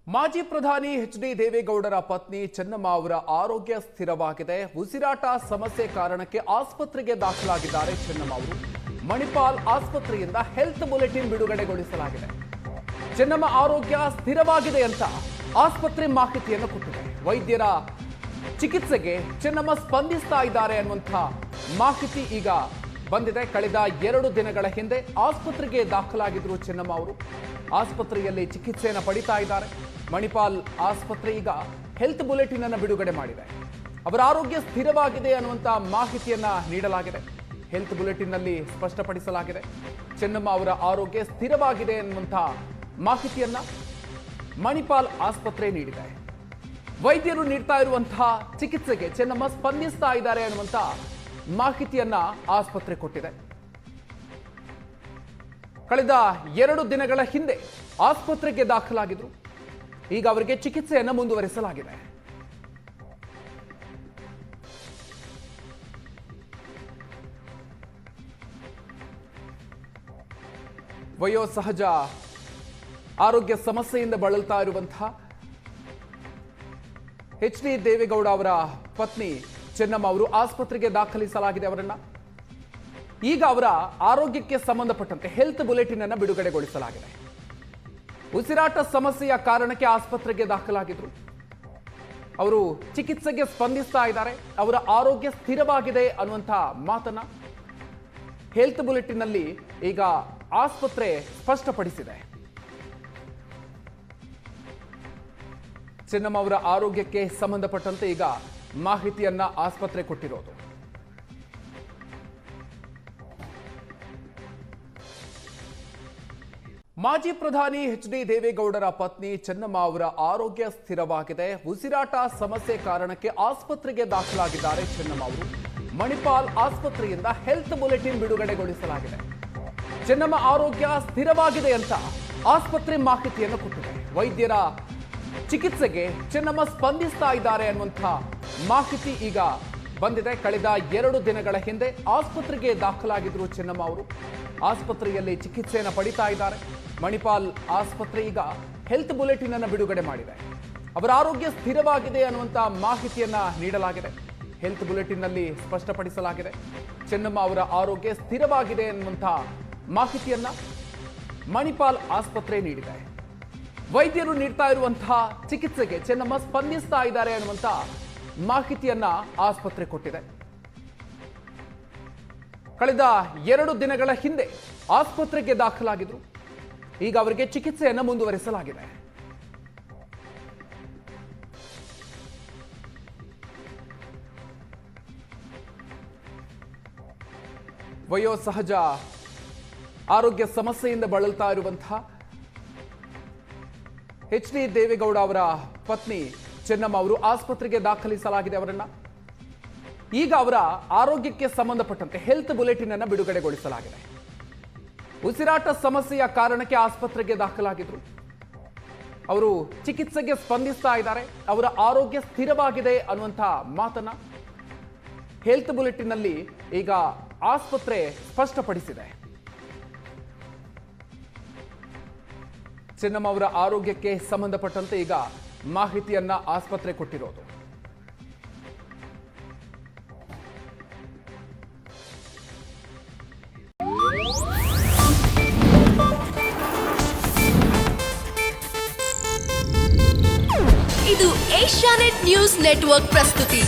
ಮಾಜಿ ಪ್ರಧಾನಿ ಎಚ್.ಡಿ. ದೇವೇಗೌಡರ ಪತ್ನಿ ಚೆನ್ನಮ್ಮ ಅವರ ಆರೋಗ್ಯ ಸ್ಥಿರವಾಗಿದೆ. ಉಸಿರಾಟ ಸಮಸ್ಯೆ ಕಾರಣಕ್ಕೆ ಆಸ್ಪತ್ರೆಗೆ ದಾಖಲಾಗಿದ್ದಾರೆ ಚೆನ್ನಮ್ಮ ಅವರು. ಮಣಿಪಾಲ್ ಆಸ್ಪತ್ರೆಯಿಂದ ಹೆಲ್ತ್ ಬುಲೆಟಿನ್ ಬಿಡುಗಡೆಗೊಳಿಸಲಾಗಿದೆ. ಚೆನ್ನಮ್ಮ ಆರೋಗ್ಯ ಸ್ಥಿರವಾಗಿದೆ ಅಂತ ಆಸ್ಪತ್ರೆ ಮಾಹಿತಿಯನ್ನು ಕೊಟ್ಟಿದೆ. ವೈದ್ಯರ ಚಿಕಿತ್ಸೆಗೆ ಚೆನ್ನಮ್ಮ ಸ್ಪಂದಿಸ್ತಾ ಇದ್ದಾರೆ ಅನ್ನುವಂಥ ಮಾಹಿತಿ ಈಗ ಬಂದಿದೆ. ಕಳೆದ 2 ದಿನಗಳ ಹಿಂದೆ ಆಸ್ಪತ್ರೆಗೆ ದಾಖಲಾಗಿದ್ರು ಚೆನ್ನಮ್ಮ ಅವರು. ಆಸ್ಪತ್ರೆಯಲ್ಲಿ ಚಿಕಿತ್ಸೆಯನ್ನು ಪಡಿತಾ ಇದ್ದಾರೆ. ಮಣಿಪಾಲ್ ಆಸ್ಪತ್ರೆ ಈಗ ಹೆಲ್ತ್ ಬುಲೆಟಿನ್ ಅನ್ನು ಬಿಡುಗಡೆ ಮಾಡಿದೆ. ಅವರ ಆರೋಗ್ಯ ಸ್ಥಿರವಾಗಿದೆ ಅನ್ನುವಂಥ ಮಾಹಿತಿಯನ್ನ ನೀಡಲಾಗಿದೆ. ಹೆಲ್ತ್ ಬುಲೆಟಿನ್ ನಲ್ಲಿ ಸ್ಪಷ್ಟಪಡಿಸಲಾಗಿದೆ. ಚೆನ್ನಮ್ಮ ಅವರ ಆರೋಗ್ಯ ಸ್ಥಿರವಾಗಿದೆ ಅನ್ನುವಂಥ ಮಾಹಿತಿಯನ್ನ ಮಣಿಪಾಲ್ ಆಸ್ಪತ್ರೆ ನೀಡಿದೆ. ವೈದ್ಯರು ನೀಡ್ತಾ ಇರುವಂತಹ ಚಿಕಿತ್ಸೆಗೆ ಚೆನ್ನಮ್ಮ ಸ್ಪಂದಿಸ್ತಾ ಇದ್ದಾರೆ ಅನ್ನುವಂಥ ಮಾಹಿತಿಯನ್ನ ಆಸ್ಪತ್ರೆ ಕೊಟ್ಟಿದೆ. ಕಳೆದ 2 ದಿನಗಳ ಹಿಂದೆ ಆಸ್ಪತ್ರೆಗೆ ದಾಖಲಾಗಿದ್ರು. ಈಗ ಅವರಿಗೆ ಚಿಕಿತ್ಸೆಯನ್ನು ಮುಂದುವರಿಸಲಾಗಿದೆ. ವಯೋಸಹಜ ಆರೋಗ್ಯ ಸಮಸ್ಯೆಯಿಂದ ಬಳಲ್ತಾ ಇರುವಂತಹ ಎಚ್.ಡಿ. ದೇವೇಗೌಡ ಅವರ ಪತ್ನಿ ಚೆನ್ನಮ್ಮ ಅವರು ಆಸ್ಪತ್ರೆಗೆ ದಾಖಲಿಸಲಾಗಿದೆ. ಅವರನ್ನ ಈಗ ಅವರ ಆರೋಗ್ಯಕ್ಕೆ ಸಂಬಂಧಪಟ್ಟಂತೆ ಹೆಲ್ತ್ ಬುಲೆಟಿನ್ ಅನ್ನು ಬಿಡುಗಡೆಗೊಳಿಸಲಾಗಿದೆ. ಉಸಿರಾಟ ಸಮಸ್ಯೆಯ ಕಾರಣಕ್ಕೆ ಆಸ್ಪತ್ರೆಗೆ ದಾಖಲಾಗಿದ್ರು. ಅವರು ಚಿಕಿತ್ಸೆಗೆ ಸ್ಪಂದಿಸ್ತಾ ಇದ್ದಾರೆ. ಅವರ ಆರೋಗ್ಯ ಸ್ಥಿರವಾಗಿದೆ ಅನ್ನುವಂಥ ಮಾತನ್ನ ಹೆಲ್ತ್ ಬುಲೆಟಿನ್ ನಲ್ಲಿ ಈಗ ಆಸ್ಪತ್ರೆ ಸ್ಪಷ್ಟಪಡಿಸಿದೆ. ಚೆನ್ನಮ್ಮ ಅವರ ಆರೋಗ್ಯಕ್ಕೆ ಸಂಬಂಧಪಟ್ಟಂತೆ ಈಗ ಮಾಹಿತಿಯನ್ನ ಆಸ್ಪತ್ರೆ ಕೊಟ್ಟಿರೋದು. ಮಾಜಿ ಪ್ರಧಾನಿ ಎಚ್.ಡಿ. ದೇವೇಗೌಡರ ಪತ್ನಿ ಚೆನ್ನಮ್ಮ ಅವರ ಆರೋಗ್ಯ ಸ್ಥಿರವಾಗಿದೆ. ಉಸಿರಾಟ ಸಮಸ್ಯೆ ಕಾರಣಕ್ಕೆ ಆಸ್ಪತ್ರೆಗೆ ದಾಖಲಾಗಿದ್ದಾರೆ ಚೆನ್ನಮ್ಮ ಅವರು. ಮಣಿಪಾಲ್ ಆಸ್ಪತ್ರೆಯಿಂದ ಹೆಲ್ತ್ ಬುಲೆಟಿನ್ ಬಿಡುಗಡೆಗೊಳಿಸಲಾಗಿದೆ. ಚೆನ್ನಮ್ಮ ಆರೋಗ್ಯ ಸ್ಥಿರವಾಗಿದೆ ಅಂತ ಆಸ್ಪತ್ರೆ ಮಾಹಿತಿಯನ್ನು ಕೊಟ್ಟಿದೆ. ವೈದ್ಯರ ಚಿಕಿತ್ಸೆಗೆ ಚೆನ್ನಮ್ಮ ಸ್ಪಂದಿಸ್ತಾ ಇದ್ದಾರೆ ಅನ್ನುವಂಥ ಮಾಹಿತಿ ಈಗ ಬಂದಿದೆ. ಕಳೆದ 2 ದಿನಗಳ ಹಿಂದೆ ಆಸ್ಪತ್ರೆಗೆ ದಾಖಲಾಗಿದ್ರು ಚೆನ್ನಮ್ಮ ಅವರು. ಆಸ್ಪತ್ರೆಯಲ್ಲಿ ಚಿಕಿತ್ಸೆಯನ್ನು ಪಡಿತಾ ಇದ್ದಾರೆ. ಮಣಿಪಾಲ್ ಆಸ್ಪತ್ರೆ ಈಗ ಹೆಲ್ತ್ ಬುಲೆಟಿನ್ ಅನ್ನು ಬಿಡುಗಡೆ ಮಾಡಿದೆ. ಅವರ ಆರೋಗ್ಯ ಸ್ಥಿರವಾಗಿದೆ ಅನ್ನುವಂಥ ಮಾಹಿತಿಯನ್ನ ನೀಡಲಾಗಿದೆ. ಹೆಲ್ತ್ ಬುಲೆಟಿನ್ ನಲ್ಲಿ ಸ್ಪಷ್ಟಪಡಿಸಲಾಗಿದೆ. ಚೆನ್ನಮ್ಮ ಅವರ ಆರೋಗ್ಯ ಸ್ಥಿರವಾಗಿದೆ ಅನ್ನುವಂಥ ಮಾಹಿತಿಯನ್ನ ಮಣಿಪಾಲ್ ಆಸ್ಪತ್ರೆ ನೀಡಿದೆ. ವೈದ್ಯರು ನೀಡ್ತಾ ಇರುವಂತಹ ಚಿಕಿತ್ಸೆಗೆ ಚೆನ್ನಮ್ಮ ಸ್ಪಂದಿಸ್ತಾ ಇದ್ದಾರೆ ಅನ್ನುವಂಥ ಮಾಹಿತಿಯನ್ನ ಆಸ್ಪತ್ರೆ ಕೊಟ್ಟಿದೆ. ಕಳೆದ 2 ದಿನಗಳ ಹಿಂದೆ ಆಸ್ಪತ್ರೆಗೆ ದಾಖಲಾಗಿದ್ರು. ಈಗ ಅವರಿಗೆ ಚಿಕಿತ್ಸೆಯನ್ನು ಮುಂದುವರಿಸಲಾಗಿದೆ. ವಯೋಸಹಜ ಆರೋಗ್ಯ ಸಮಸ್ಯೆಯಿಂದ ಬಳಲ್ತಾ ಇರುವಂತಹ ಎಚ್.ಡಿ. ದೇವೇಗೌಡ ಅವರ ಪತ್ನಿ ಚೆನ್ನಮ್ಮ ಅವರು ಆಸ್ಪತ್ರೆಗೆ ದಾಖಲಿಸಲಾಗಿದೆ. ಅವರನ್ನ ಈಗ ಅವರ ಆರೋಗ್ಯಕ್ಕೆ ಸಂಬಂಧಪಟ್ಟಂತೆ ಹೆಲ್ತ್ ಬುಲೆಟಿನ್ ಅನ್ನು ಬಿಡುಗಡೆಗೊಳಿಸಲಾಗಿದೆ. ಉಸಿರಾಟ ಸಮಸ್ಯೆಯ ಕಾರಣಕ್ಕೆ ಆಸ್ಪತ್ರೆಗೆ ದಾಖಲಾಗಿದ್ರು. ಅವರು ಚಿಕಿತ್ಸೆಗೆ ಸ್ಪಂದಿಸ್ತಾ ಇದ್ದಾರೆ. ಅವರ ಆರೋಗ್ಯ ಸ್ಥಿರವಾಗಿದೆ ಅನ್ನುವಂಥ ಮಾತನ್ನ ಹೆಲ್ತ್ ಬುಲೆಟಿನ್ ನಲ್ಲಿ ಈಗ ಆಸ್ಪತ್ರೆ ಸ್ಪಷ್ಟಪಡಿಸಿದೆ. ಚೆನ್ನಮ್ಮ ಅವರ ಆರೋಗ್ಯಕ್ಕೆ ಸಂಬಂಧಪಟ್ಟಂತೆ ಈಗ ಮಾಹಿತಿಯನ್ನ ಆಸ್ಪತ್ರೆ ಕೊಟ್ಟಿರೋದು. ಇದು ಏಷ್ಯಾನೆಟ್ ನ್ಯೂಸ್ ನೆಟ್ವರ್ಕ್ ಪ್ರಸ್ತುತಿ.